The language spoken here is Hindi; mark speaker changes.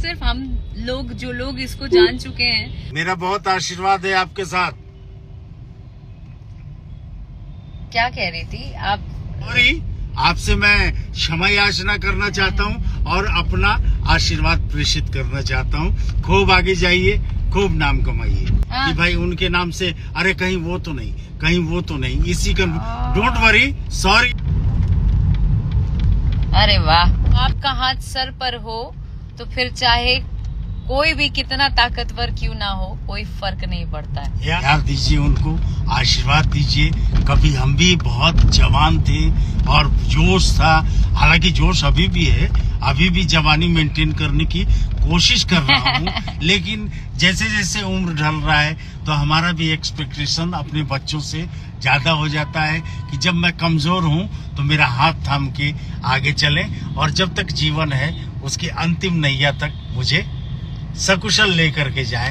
Speaker 1: सिर्फ हम लोग जो लोग इसको जान चुके हैं।
Speaker 2: मेरा बहुत आशीर्वाद है आपके साथ।
Speaker 1: क्या कह रही थी आप?
Speaker 2: सॉरी, आपसे मैं क्षमा याचना करना चाहता हूँ और अपना आशीर्वाद प्रेषित करना चाहता हूँ। खूब आगे जाइए, खूब नाम कमाइए कि भाई उनके नाम से अरे कहीं वो तो नहीं, कहीं वो तो नहीं, इसी का डोंट वरी, सॉरी।
Speaker 1: अरे वाह, आपका हाथ सर पर हो तो फिर चाहे कोई भी कितना ताकतवर क्यों ना हो, कोई फर्क नहीं पड़ता है।
Speaker 2: यार दीजिए उनको, आशीर्वाद दीजिए। कभी हम भी बहुत जवान थे और जोश था, हालांकि जोश अभी भी है, अभी भी जवानी मेंटेन करने की कोशिश कर रहा हूँ। लेकिन जैसे जैसे उम्र ढल रहा है तो हमारा भी एक्सपेक्टेशन अपने बच्चों से ज्यादा हो जाता है कि जब मैं कमजोर हूँ तो मेरा हाथ थाम के आगे चले, और जब तक जीवन है उसकी अंतिम नैया तक मुझे सकुशल लेकर के जाए।